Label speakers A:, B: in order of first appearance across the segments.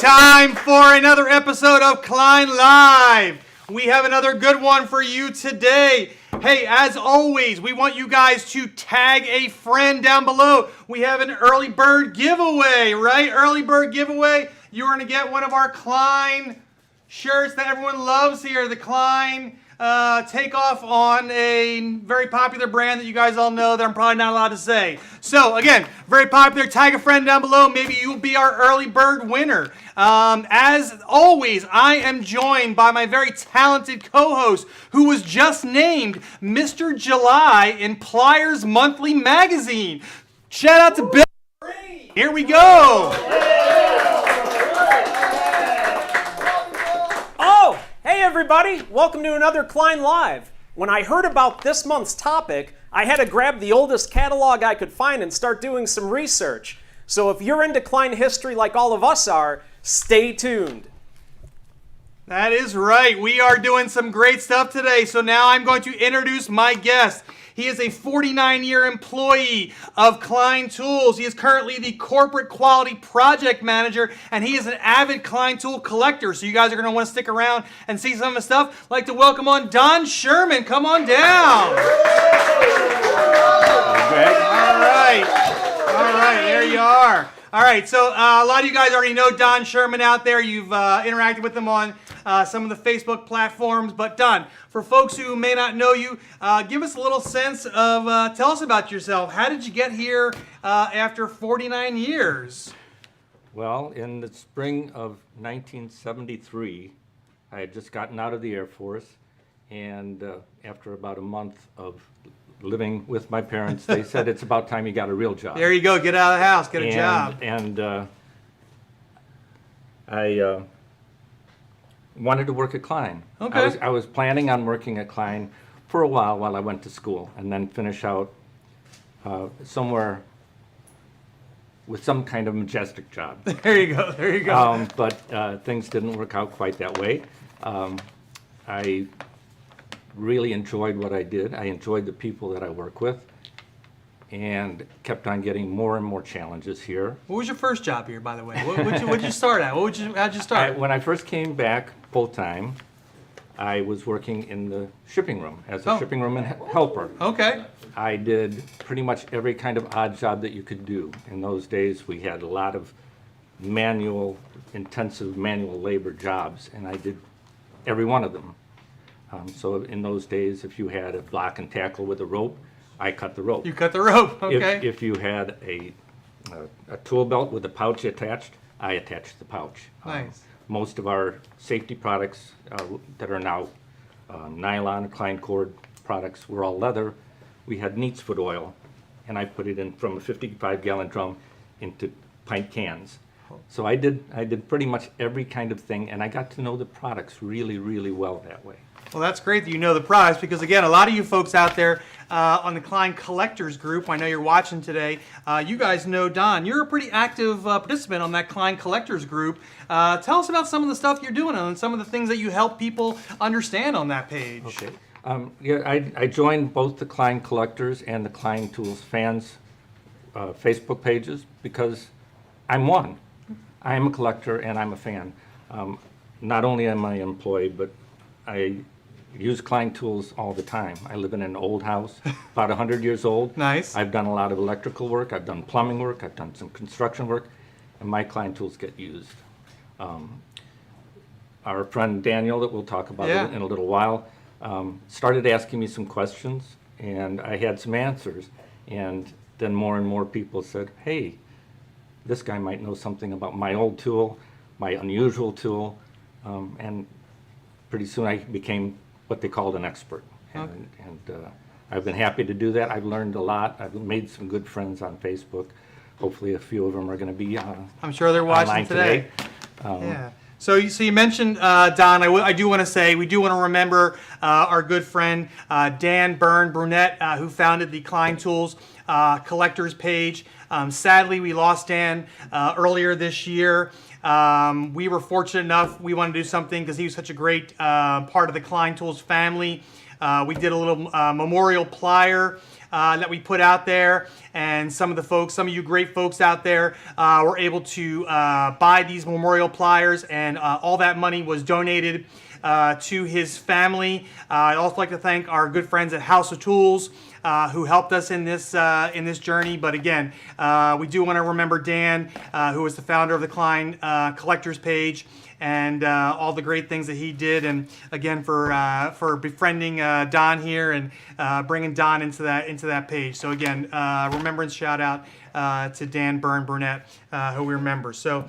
A: Time for another episode of Klein Live. We have another good one for you today. Hey, as always, we want you guys to tag a friend down below. We have an early bird giveaway, right? Early bird giveaway. You're going to get one of our Klein shirts that everyone loves here. The Klein takeoff on a very popular brand that you guys all know that I'm probably not allowed to say. So, again, very popular. Tag a friend down below. Maybe you'll be our early bird winner. As always, I am joined by my very talented co-host who was just named Mr. July in Pliers Monthly Magazine. Shout out to Bill. Here we go.
B: Hey everybody, welcome to another Klein Live. When I heard about this month's topic, I had to grab the oldest catalog I could find and start doing some research. So if you're into Klein history like all of us are, stay tuned.
A: That is right. We are doing some great stuff today. So now I'm going to introduce my guest. He is a 49-year employee of Klein Tools. He is currently the corporate quality project manager, and he is an avid Klein tool collector. So you guys are going to want to stick around and see some of his stuff. I'd like to welcome on Don Sherman. Come on down. All right, there you are. All right, so a lot of you guys already know Don Sherman out there. You've interacted with him on some of the Facebook platforms. But Don, for folks who may not know you, give us a little sense of, tell us about yourself. How did you get here after 49 years?
C: Well, in the spring of 1973, I had just gotten out of the Air Force, and after about a month of living with my parents, they said it's about time you got a real job.
A: There you go, get out of the house, get a job.
C: And I wanted to work at Klein.
A: Okay.
C: I was planning on working at Klein for a while I went to school, and then finish out somewhere with some kind of majestic job.
A: There you go.
C: But things didn't work out quite that way. I really enjoyed what I did. I enjoyed the people that I work with, and kept on getting more and more challenges here.
A: What was your first job here, by the way? What'd you start at? How'd you start?
C: When I first came back full-time, I was working in the shipping room as a shipping room helper.
A: Okay.
C: I did pretty much every kind of odd job that you could do. In those days, we had a lot of intensive manual labor jobs, and I did every one of them. So in those days, if you had a block and tackle with a rope, I cut the rope.
A: You cut the rope, okay.
C: If you had a tool belt with a pouch attached, I attached the pouch.
A: Nice.
C: Most of our safety products that are now nylon, Klein cord products were all leather. We had neat's foot oil, and I put it in from a 55-gallon drum into pint cans. So I did pretty much every kind of thing, and I got to know the products really, really well that way.
A: Well, that's great that you know the products, because again, a lot of you folks out there on the Klein Collectors group, I know you're watching today, you guys know Don. You're a pretty active participant on that Klein Collectors group. Tell us about some of the stuff you're doing and some of the things that you help people understand on that page.
C: Okay. I joined both the Klein Collectors and the Klein Tools fans Facebook pages because I'm one. I am a collector and I'm a fan. Not only am I an employee, but I use Klein tools all the time. I live in an old house, about 100 years old.
A: Nice.
C: I've done a lot of electrical work, I've done plumbing work, I've done some construction work, and my Klein tools get used. Our friend Daniel, that we'll talk about in a little while, started asking me some questions, and I had some answers. And then more and more people said, hey, this guy might know something about my old tool, my unusual tool, and pretty soon I became what they called an expert. And I've been happy to do that. I've learned a lot. I've made some good friends on Facebook. Hopefully a few of them are going to be
A: I'm sure they're watching today. Yeah. So you mentioned, Don, I do want to say, we do want to remember our good friend Dan Brunette, who founded the Klein Tools collectors page. Sadly, we lost Dan earlier this year. We were fortunate enough, we wanted to do something because he was such a great part of the Klein Tools family. We did a little memorial plier that we put out there, and some of you great folks out there were able to buy these memorial pliers, and all that money was donated to his family. I'd also like to thank our good friends at House of Tools who helped us in this journey. But again, we do want to remember Dan, who was the founder of the Klein Collectors page, and all the great things that he did, and again for befriending Don here and bringing Don into that page. So again, remembrance shout out to Dan Brunette, who we remember. So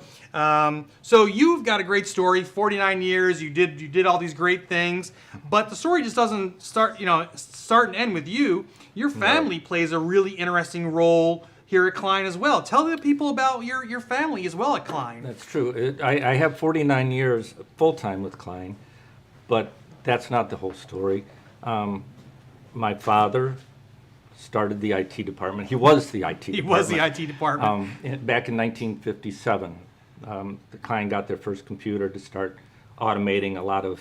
A: you've got a great story. 49 years, you did all these great things, but the story just doesn't start and end with you. Your family plays a really interesting role here at Klein as well. Tell the people about your family as well at Klein.
C: That's true. I have 49 years full-time with Klein, but that's not the whole story. My father started the IT department. He was the IT department.
A: He was the IT department.
C: Back in 1957, the Klein got their first computer to start automating a lot of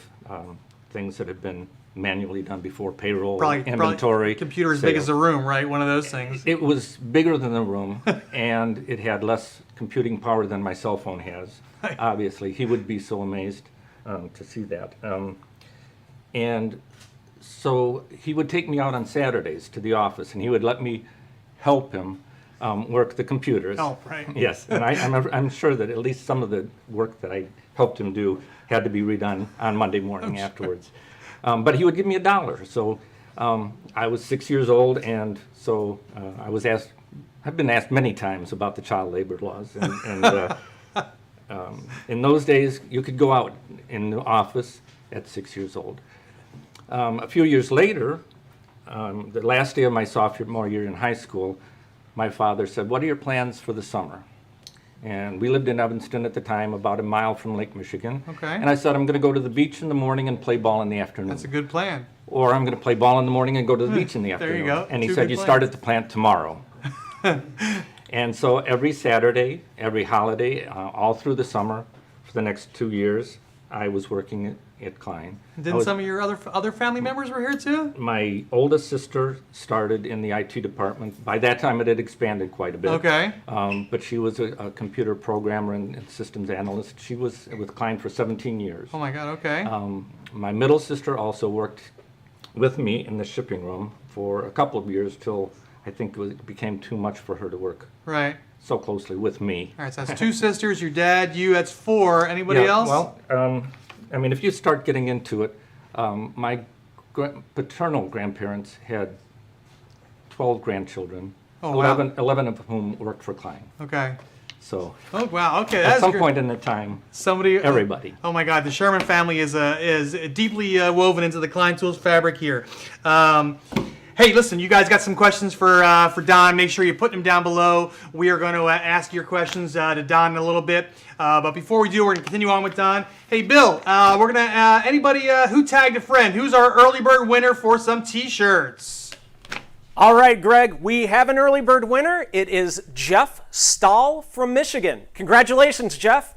C: things that had been manually done before, payroll, inventory.
A: Computer as big as a room, right? One of those things.
C: It was bigger than the room, and it had less computing power than my cell phone has. Obviously, he would be so amazed to see that. And so he would take me out on Saturdays to the office, and he would let me help him work the computers.
A: Oh, right.
C: Yes, and I'm sure that at least some of the work that I helped him do had to be redone on Monday morning afterwards. But he would give me $1. So I was 6 years old, and so I've been asked many times about the child labor laws. And in those days, you could go out in the office at 6 years old. A few years later, the last day of my sophomore year in high school, my father said, "What are your plans for the summer?" And we lived in Evanston at the time, about a mile from Lake Michigan.
A: Okay.
C: And I said, I'm going to go to the beach in the morning and play ball in the afternoon.
A: That's a good plan.
C: Or I'm going to play ball in the morning and go to the beach in the afternoon.
A: There you go.
C: And he
A: Two
C: said,
A: good
C: you
A: plans.
C: start at the plant tomorrow. And so every Saturday, every holiday, all through the summer, for the next 2 years, I was working at Klein.
A: Didn't some of your other family members were here too?
C: My oldest sister started in the IT department. By that time, it had expanded quite a bit.
A: Okay.
C: But she was a computer programmer and systems analyst. She was with Klein for 17 years.
A: Oh my God, okay.
C: My middle sister also worked with me in the shipping room for a couple of years till I think it became too much for her to work
A: Right.
C: so closely with me.
A: All right, so that's 2 sisters, your dad, you, that's 4. Anybody else?
C: Well, I mean, if you start getting into it, my paternal grandparents had 12 grandchildren,
A: Oh, wow.
C: 11 of whom worked for Klein.
A: Okay.
C: So
A: Oh, wow, okay.
C: at
A: That's
C: some
A: great.
C: point in the time,
A: Somebody,
C: everybody.
A: Oh my God, the Sherman family is deeply woven into the Klein Tools fabric here. Hey, listen, you guys got some questions for Don. Make sure you put them down below. We are going to ask your questions to Don in a little bit. But before we do, we're going to continue on with Don. Hey, Bill, we're going to, anybody who tagged a friend, who's our early bird winner for some t-shirts?
B: All right, Greg, we have an early bird winner. It is Jeff Stahl from Michigan. Congratulations, Jeff.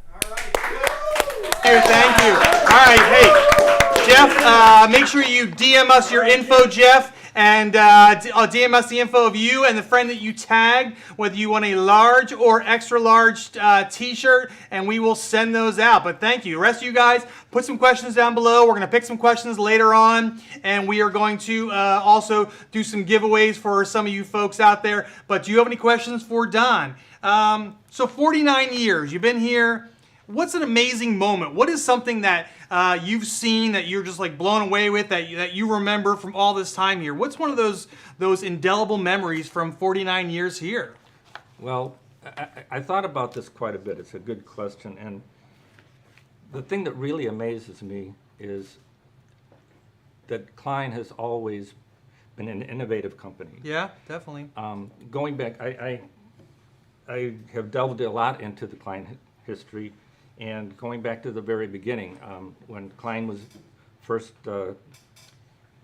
A: Thank you. All right, hey, Jeff, make sure you DM us your info, Jeff. And DM us the info of you and the friend that you tagged, whether you want a large or extra large t-shirt, and we will send those out. But thank you. The rest of you guys, put some questions down below. We're going to pick some questions later on, and we are going to also do some giveaways for some of you folks out there. But do you have any questions for Don? So 49 years, you've been here. What's an amazing moment? What is something that you've seen that you're just like blown away with, that you remember from all this time here? What's one of those indelible memories from 49 years here?
C: Well, I thought about this quite a bit. It's a good question. And the thing that really amazes me is that Klein has always been an innovative company.
A: Yeah, definitely.
C: Going back, I have delved a lot into the Klein history. And going back to the very beginning, when Klein was first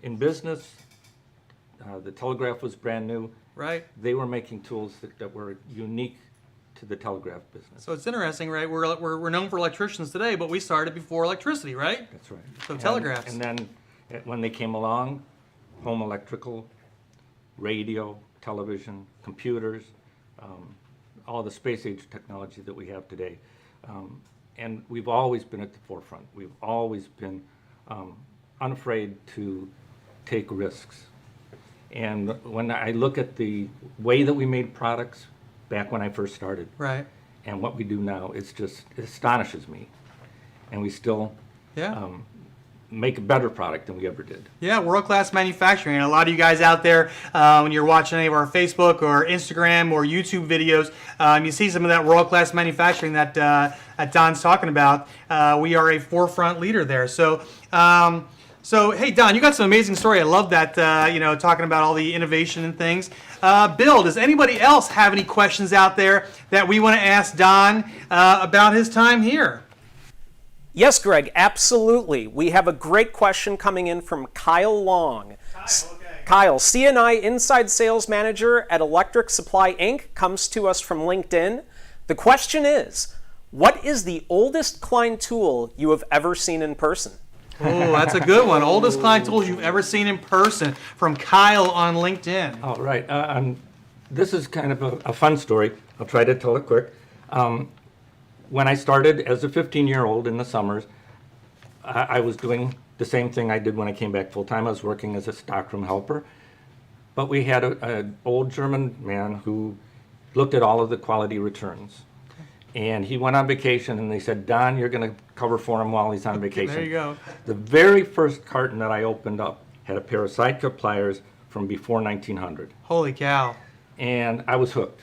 C: in business, the telegraph was brand new.
A: Right.
C: They were making tools that were unique to the telegraph business.
A: So it's interesting, right? We're known for electricians today, but we started before electricity, right?
C: That's right.
A: So telegraphs.
C: And then when they came along, home electrical, radio, television, computers, all the space age technology that we have today. And we've always been at the forefront. We've always been unafraid to take risks. And when I look at the way that we made products back when I first started,
A: Right.
C: and what we do now, it astonishes me. And we still
A: Yeah.
C: make a better product than we ever did.
A: Yeah, world-class manufacturing. And a lot of you guys out there, when you're watching any of our Facebook or Instagram or YouTube videos, you see some of that world-class manufacturing that Don's talking about. We are a forefront leader there. So, hey, Don, you got some amazing story. I love that, talking about all the innovation and things. Bill, does anybody else have any questions out there that we want to ask Don about his time here?
B: Yes, Greg, absolutely. We have a great question coming in from Kyle Long. Kyle, CNI Inside Sales Manager at Electric Supply Inc. comes to us from LinkedIn. The question is, what is the oldest Klein tool you have ever seen in person?
A: Oh, that's a good one. Oldest Klein tools you've ever seen in person, from Kyle on LinkedIn.
C: All right. This is kind of a fun story. I'll try to tell it quick. When I started as a 15-year-old in the summers, I was doing the same thing I did when I came back full-time. I was working as a stockroom helper. But we had an old German man who looked at all of the quality returns. And he went on vacation, and they said, Don, you're going to cover for him while he's on vacation.
A: There you go.
C: The very first carton that I opened up had a pair of side cut pliers from before 1900.
A: Holy cow.
C: And I was hooked.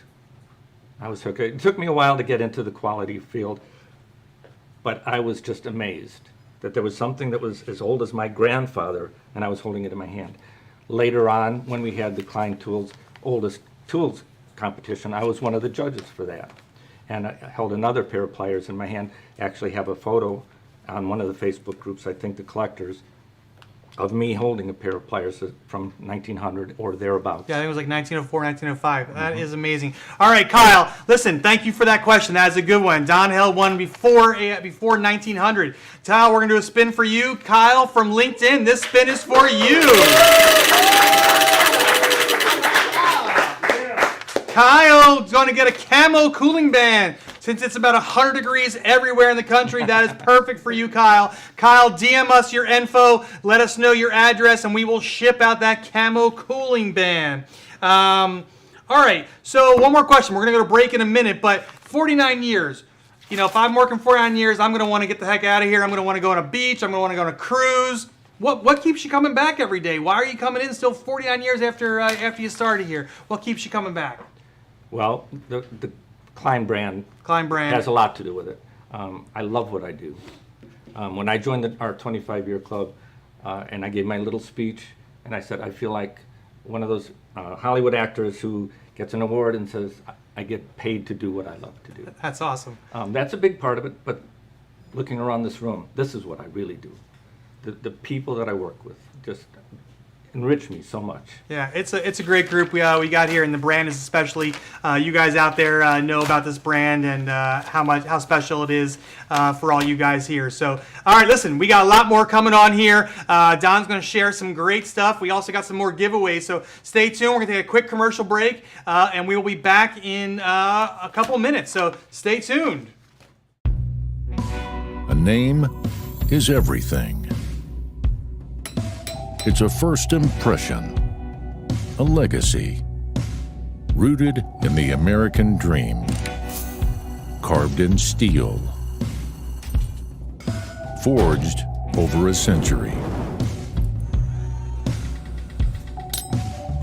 C: It took me a while to get into the quality field, but I was just amazed that there was something that was as old as my grandfather, and I was holding it in my hand. Later on, when we had the Klein Tools Oldest Tools competition, I was one of the judges for that. And I held another pair of pliers in my hand. I actually have a photo on one of the Facebook groups, I think the Collectors, of me holding a pair of pliers from 1900 or thereabouts.
A: Yeah, I think it was like 1904, 1905. That is amazing. All right, Kyle, listen, thank you for that question. That is a good one. Don held one before 1900. Kyle, we're going to do a spin for you. Kyle from LinkedIn, this spin is for you. Kyle's going to get a camo cooling band. Since it's about 100 degrees everywhere in the country, that is perfect for you, Kyle. Kyle, DM us your info, let us know your address, and we will ship out that camo cooling band. All right, so one more question. We're going to go to break in a minute, but 49 years. You know, if I'm working 49 years, I'm going to want to get the heck out of here. I'm going to want to go on a beach. I'm going to want to go on a cruise. What keeps you coming back every day? Why are you coming in still 49 years after you started here? What keeps you coming back?
C: Well, the Klein brand has a lot to do with it. I love what I do. When I joined our 25-year club, and I gave my little speech, and I said, I feel like one of those Hollywood actors who gets an award and says, I get paid to do what I love to do.
A: That's awesome.
C: That's a big part of it, but looking around this room, this is what I really do. The people that I work with just enrich me so much.
A: Yeah, it's a great group we got here, and the brand is especially. You guys out there know about this brand and how special it is for all you guys here. So, all right, listen, we got a lot more coming on here. Don's going to share some great stuff. We also got some more giveaways. So stay tuned. We're going to take a quick commercial break, and we will be back in a couple minutes. So stay tuned.
D: A name is everything. It's a first impression, a legacy, rooted in the American dream, carved in steel, forged over a century.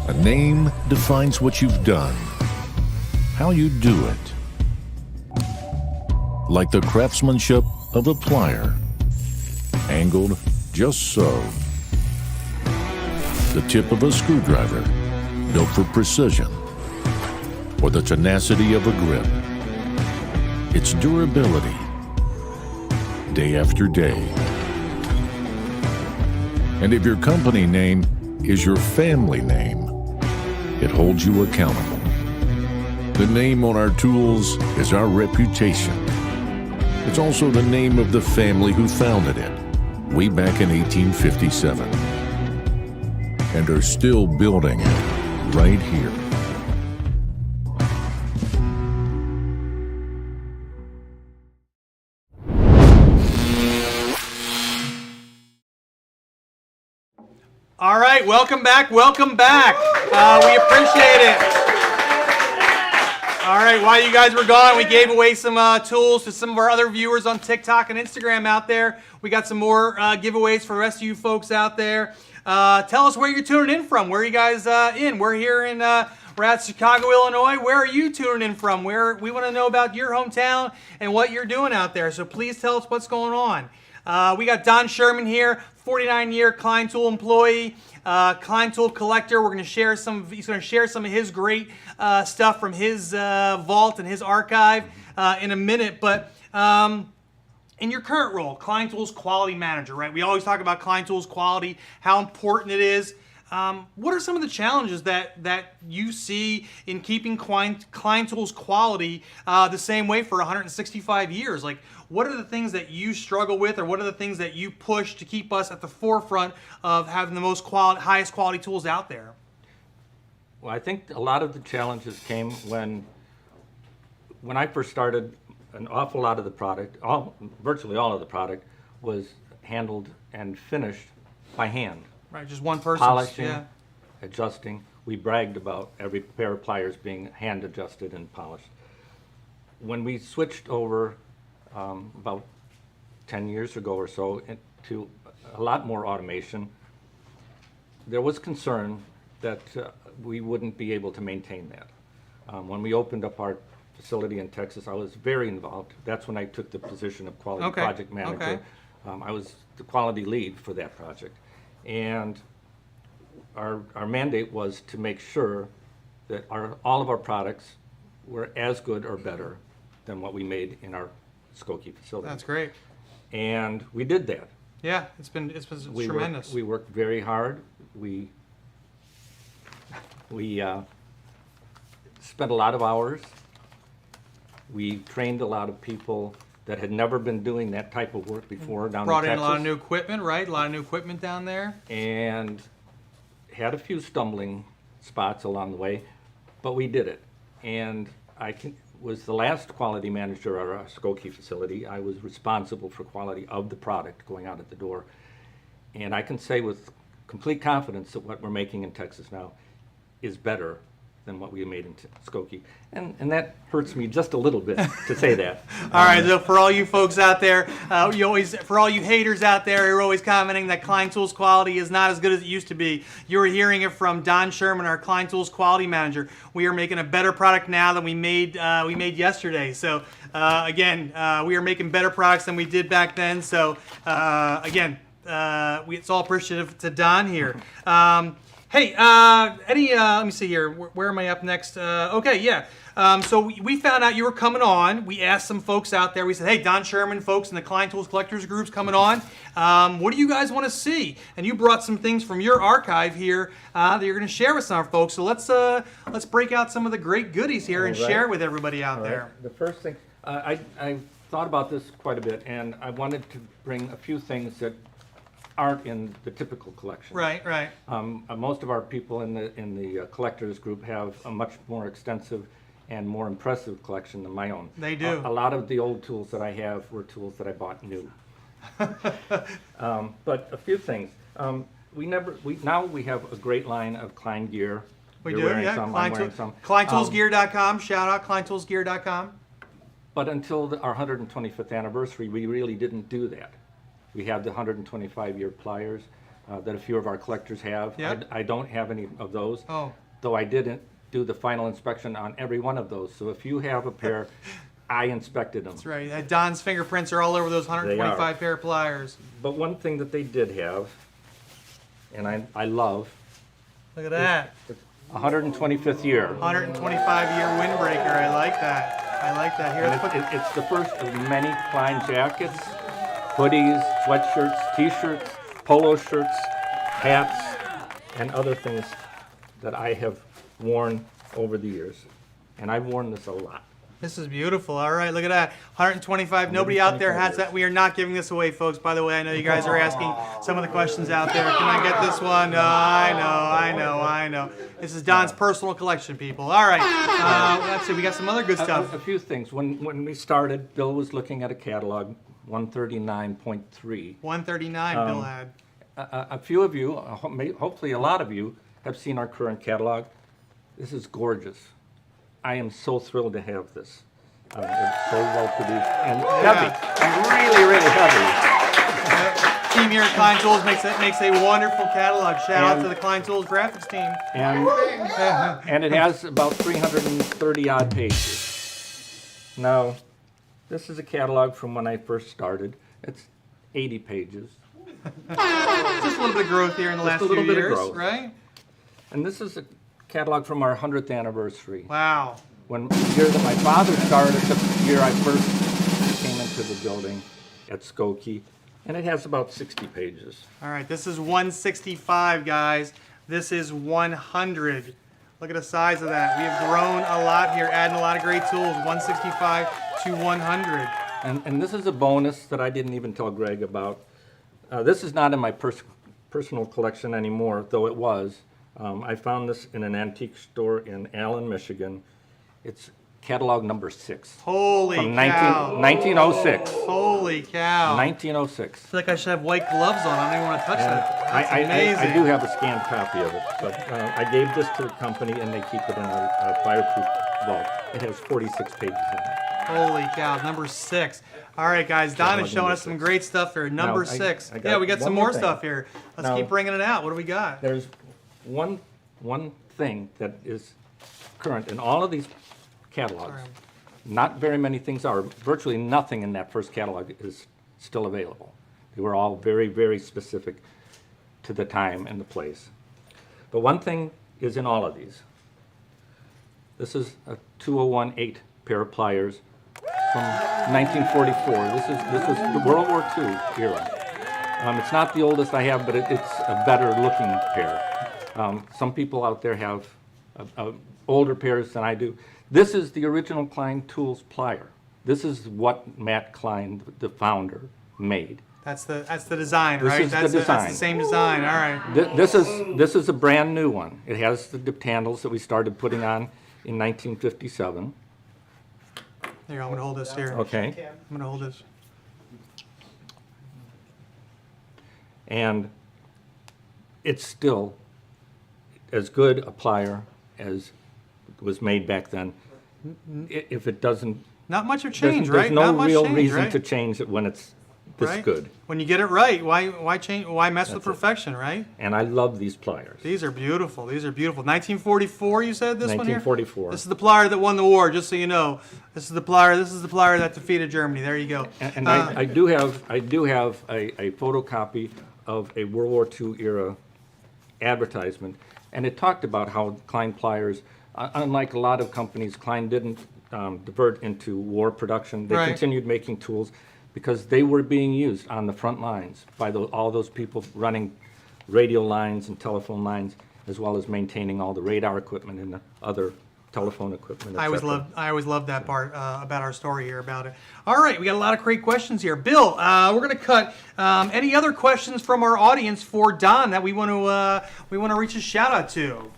D: A name defines what you've done, how you do it. Like the craftsmanship of a plier, angled just so. The tip of a screwdriver, built for precision, or the tenacity of a grip. Its durability, day after day. And if your company name is your family name, it holds you accountable. The name on our tools is our reputation. It's also the name of the family who founded it, way back in 1857. And are still building it right here
A: All right, welcome back. Welcome back. We appreciate it. All right, while you guys were gone, we gave away some tools to some of our other viewers on TikTok and Instagram out there. We got some more giveaways for the rest of you folks out there. Tell us where you're tuning in from. Where are you guys in? We're here in we're at Chicago, Illinois. Where are you tuning in from? We want to know about your hometown and what you're doing out there. So please tell us what's going on. We got Don Sherman here, 49-year Klein Tool employee, Klein Tool collector. We're going to share some. He's going to share some of his great stuff from his vault and his archive in a minute. But in your current role, Klein Tools quality manager, right? We always talk about Klein Tools quality, how important it is. What are some of the challenges that you see in keeping Klein Tools quality the same way for 165 years? Like, what are the things that you struggle with, or what are the things that you push to keep us at the forefront of having the highest quality tools out there?
C: Well, I think a lot of the challenges came when I first started. An awful lot of the product, virtually all of the product, was handled and finished by hand.
A: Right, just one person.
C: Polishing, adjusting. We bragged about every pair of pliers being hand adjusted and polished. When we switched over about 10 years ago or so to a lot more automation, there was concern that we wouldn't be able to maintain that. When we opened up our facility in Texas, I was very involved. That's when I took the position of quality project manager.
A: Okay.
C: I was the quality lead for that project. And our mandate was to make sure that all of our products were as good or better than what we made in our Skokie facility.
A: That's great.
C: And we did that.
A: Yeah, it's been tremendous.
C: We worked very hard. We spent a lot of hours. We trained a lot of people that had never been doing that type of work before down in Texas.
A: Brought in a lot of new equipment, right? A lot of new equipment down there.
C: And had a few stumbling spots along the way, but we did it. And was the last quality manager at our Skokie facility. I was responsible for quality of the product going out at the door. And I can say with complete confidence that what we're making in Texas now is better than what we made in Skokie. And that hurts me just a little bit to say that.
A: All right, so for all you folks out there, for all you haters out there who are always commenting that Klein Tools quality is not as good as it used to be, you were hearing it from Don Sherman, our Klein Tools quality manager. We are making a better product now than we made yesterday. So again, we are making better products than we did back then. So again, it's all appreciative to Don here. Hey, Eddie, let me see here. Where am I up next? Okay, yeah. So we found out you were coming on. We asked some folks out there. We said, hey, Don Sherman folks in the Klein Tools Collectors Group's coming on. What do you guys want to see? And you brought some things from your archive here that you're going to share with some of our folks. So let's break out some of the great goodies here and share it with everybody out there.
C: The first thing, I thought about this quite a bit, and I wanted to bring a few things that aren't in the typical collection.
A: Right.
C: Most of our people in the collectors group have a much more extensive and more impressive collection than my own.
A: They do.
C: A lot of the old tools that I have were tools that I bought new. But a few things. Now we have a great line of Klein gear.
A: We
C: You're
A: do,
C: wearing
A: yeah.
C: some, I'm wearing some.
A: KleinToolsGear.com. Shout out KleinToolsGear.com.
C: But until our 125th anniversary, we really didn't do that. We have the 125-year pliers that a few of our collectors have.
A: Yep.
C: I don't have any of those,
A: Oh.
C: though I didn't do the final inspection on every one of those. So if you have a pair, I inspected them.
A: That's right. Don's fingerprints are all over those 125 pair of pliers.
C: But one thing that they did have, and I love,
A: Look at that.
C: 125th year.
A: 125-year windbreaker. I like that. Here, let's put
C: It's the first of many Klein jackets, hoodies, sweatshirts, t-shirts, polo shirts, hats, and other things that I have worn over the years. And I've worn this a lot.
A: This is beautiful. All right, look at that. 125. Nobody out there has that. We are not giving this away, folks. By the way, I know you guys are asking some of the questions out there. Can I get this one? No, I know. This is Don's personal collection, people. All right. Let's see. We got some other good stuff.
C: A few things. When we started, Bill was looking at a catalog, 139.3.
A: 139, Bill had.
C: a few of you, hopefully a lot of you, have seen our current catalog. This is gorgeous. I am so thrilled to have this. It's so well produced and heavy, and really, really heavy.
A: Team here at Klein Tools makes a wonderful catalog. Shout out to the Klein Tools graphics team.
C: And it has about 330 odd pages. Now, this is a catalog from when I first started. It's 80 pages.
A: Just a little bit of growth here in the last few years, right?
C: And this is a catalog from our 100th anniversary.
A: Wow.
C: When the year that my father started, the year I first came into the building at Skokie, and it has about 60 pages.
A: All right, this is 165, guys. This is 100. Look at the size of that. We have grown a lot here, adding a lot of great tools. 165 to 100.
C: And this is a bonus that I didn't even tell Greg about. This is not in my personal collection anymore, though it was. I found this in an antique store in Allen, Michigan. It's catalog number 6.
A: Holy
C: from
A: cow.
C: 1906.
A: Holy cow.
C: 1906.
A: I feel like I should have white gloves on. I don't even want to touch that. That's amazing.
C: I do have a scanned copy of it, but I gave this to the company and they keep it in a fireproof vault. It has 46 pages in it.
A: Holy cow, number 6. All right, guys, Don is showing us some great stuff here. Number 6. Yeah, we got some more stuff here. Let's keep bringing it out. What do we got?
C: There's one thing that is current in all of these catalogs. Not very many things are. Virtually nothing in that first catalog is still available. They were all very, very specific to the time and the place. But one thing is in all of these. This is a 2018 pair of pliers from 1944. This was the World War II era. It's not the oldest I have, but it's a better looking pair. Some people out there have older pairs than I do. This is the original Klein Tools plier. This is what Matt Klein, the founder, made.
A: That's the design, right?
C: That's the design.
A: That's the same design. All right.
C: This is a brand new one. It has the dipped handles that we started putting on in 1957.
A: Here, I'm going to hold this here.
C: Okay.
A: I'm going to hold this.
C: And it's still as good a plier as was made back then. If it doesn't...
A: Not much of change,
C: there's
A: right?
C: no
A: Not much
C: real
A: change,
C: reason
A: right?
C: to change it when it's this
A: Right?
C: good.
A: When you get it right, why change? Why mess with perfection, right?
C: And I love these pliers.
A: These are beautiful. These are beautiful. 1944, you said this one here?
C: 1944.
A: This is the plier that won the war, just so you know. This is the plier that defeated Germany. There you go.
C: And I do have a photocopy of a World War II era advertisement, and it talked about how Klein pliers, unlike a lot of companies, Klein didn't divert into war production. They
A: Right.
C: continued making tools because they were being used on the front lines by all those people running radio lines and telephone lines, as well as maintaining all the radar equipment and the other telephone equipment.
A: I always loved that part about our story here about it. All right, we got a lot of great questions here. Bill, we're going to cut. Any other questions from our audience for Don that we want to reach a shout out to?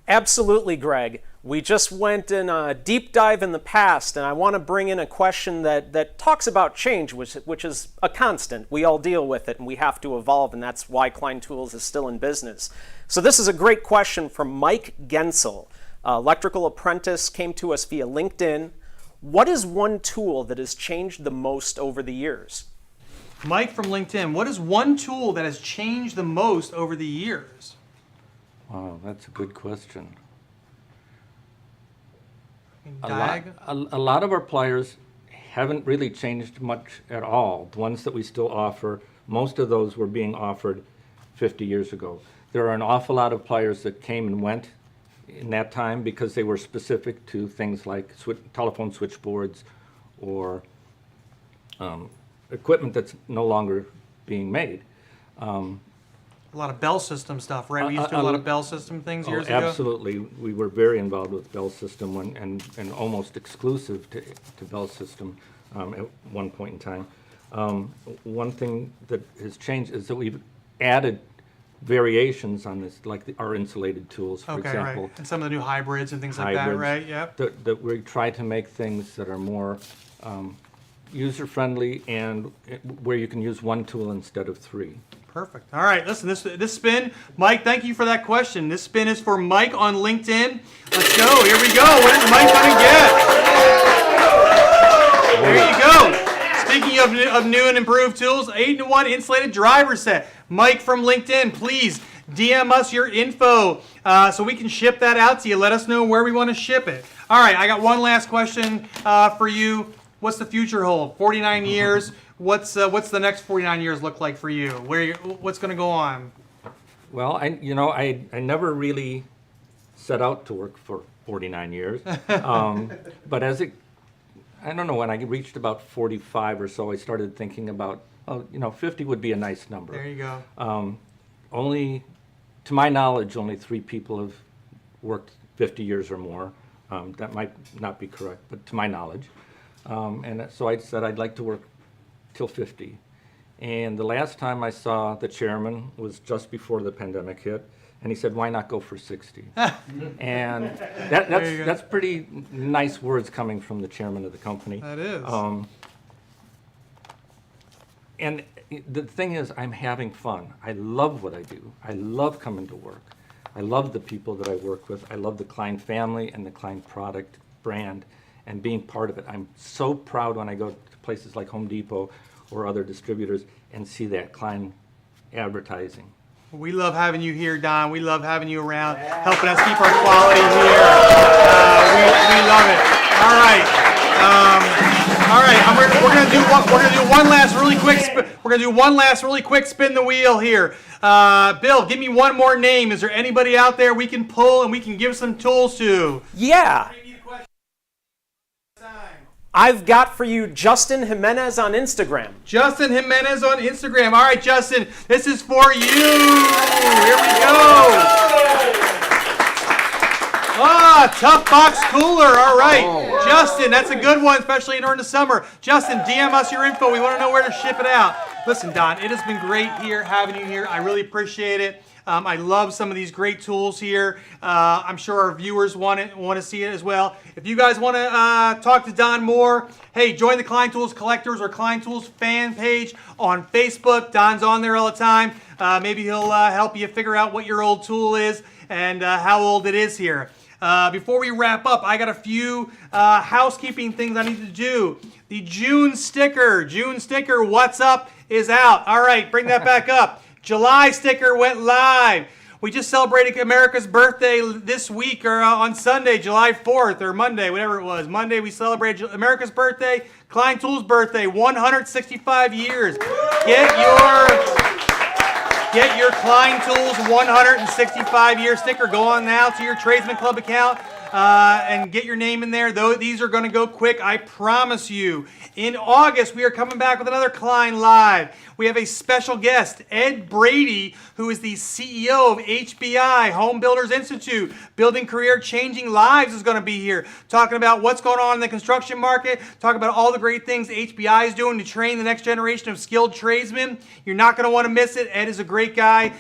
B: Absolutely, Greg. We just went in a deep dive in the past, and I want to bring in a question that talks about change, which is a constant. We all deal with it, and we have to evolve, and that's why Klein Tools is still in business. So this is a great question from Mike Gensel. Electrical apprentice, came to us via LinkedIn. What is one tool that has changed the most over the years?
A: Mike from LinkedIn, what is one tool that has changed the most over the years?
C: Wow, that's a good question.
A: Dag?
C: A lot of our pliers haven't really changed much at all. The ones that we still offer, most of those were being offered 50 years ago. There are an awful lot of pliers that came and went in that time because they were specific to things like telephone switchboards or equipment that's no longer being made.
A: A lot of Bell System stuff, right? We used to do a lot of Bell System things years ago.
C: Absolutely. We were very involved with Bell System and almost exclusive to Bell System at one point in time. One thing that has changed is that we've added variations on this, like our insulated tools, for example.
A: Right. And some of the new hybrids and things like that, right? Yep.
C: That we try to make things that are more user-friendly and where you can use one tool instead of 3.
A: Perfect. All right, listen, this spin, Mike, thank you for that question. This spin is for Mike on LinkedIn. Let's go. Here we go. What is Mike going to get? There you go. Speaking of new and improved tools, 8-in-1 insulated driver set. Mike from LinkedIn, please DM us your info so we can ship that out to you. Let us know where we want to ship it. All right, I got one last question for you. What's the future hold? 49 years. What's the next 49 years look like for you? What's going to go on?
C: Well, I never really set out to work for 49 years, but I don't know, when I reached about 45 or so, I started thinking about, 50 would be a nice number.
A: There you go.
C: To my knowledge, only 3 people have worked 50 years or more. That might not be correct, but to my knowledge. And so I said I'd like to work till 50. And the last time I saw the chairman was just before the pandemic hit, and he said, why not go for 60? And that's pretty nice words coming from the chairman of the company.
A: That is.
C: And the thing is, I'm having fun. I love what I do. I love coming to work. I love the people that I work with. I love the Klein family and the Klein product brand and being part of it. I'm so proud when I go to places like Home Depot or other distributors and see that Klein advertising.
A: We love having you here, Don. We love having you around, helping us keep our quality here. We love it. All right. We're gonna do one last really quick. We're gonna do one last really quick spin the wheel here. Bill, give me one more name. Is there anybody out there we can pull and we can give some tools to?
B: Yeah. I've got for you Justin Jimenez on Instagram.
A: Justin Jimenez on Instagram. All right, Justin, this is for you. Here we go. Tough box cooler. All right, Justin, that's a good one, especially during the summer. Justin, DM us your info. We want to know where to ship it out. Listen, Don, it has been great having you here. I really appreciate it. I love some of these great tools here. I'm sure our viewers want to see it as well. If you guys want to talk to Don more, hey, join the Klein Tools Collectors or Klein Tools fan page on Facebook. Don's on there all the time. Maybe he'll help you figure out what your old tool is and how old it is here. Before we wrap up, I got a few housekeeping things I need to do. The June sticker, What's Up, is out. All right, bring that back up. July sticker went live. We just celebrated America's birthday this week, or on Sunday, July 4th, or Monday, whatever it was. Monday, we celebrated America's birthday, Klein Tools' birthday, 165 years. Get your Klein Tools 165-year sticker. Go on now to your Tradesman Club account and get your name in there. These are going to go quick, I promise you. In August, we are coming back with another Klein Live. We have a special guest, Ed Brady, who is the CEO of HBI, Home Builders Institute. Building Career Changing Lives is going to be here, talking about what's going on in the construction market, talking about all the great things HBI is doing to train the next generation of skilled tradesmen. You're not going to want to miss it. Ed is a great guy,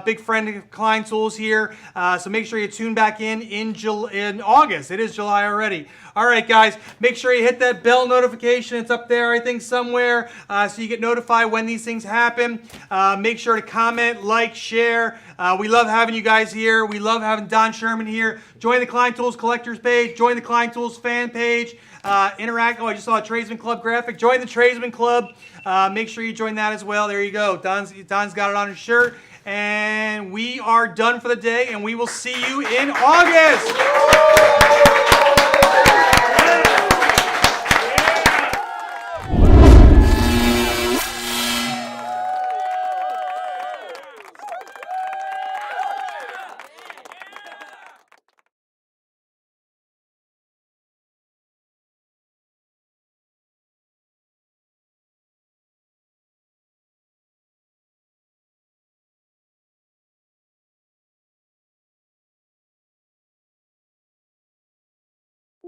A: big friend of Klein Tools here. So make sure you tune back in August. It is July already. All right, guys, make sure you hit that bell notification. It's up there, I think, somewhere, so you get notified when these things happen. Make sure to comment, like, share. We love having you guys here. We love having Don Sherman here. Join the Klein Tools Collectors page. Join the Klein Tools fan page. Interact. Oh, I just saw a Tradesman Club graphic. Join the Tradesman Club. Make sure you join that as well. There you go. Don's got it on his shirt. And we are done for the day, and we will see you in August.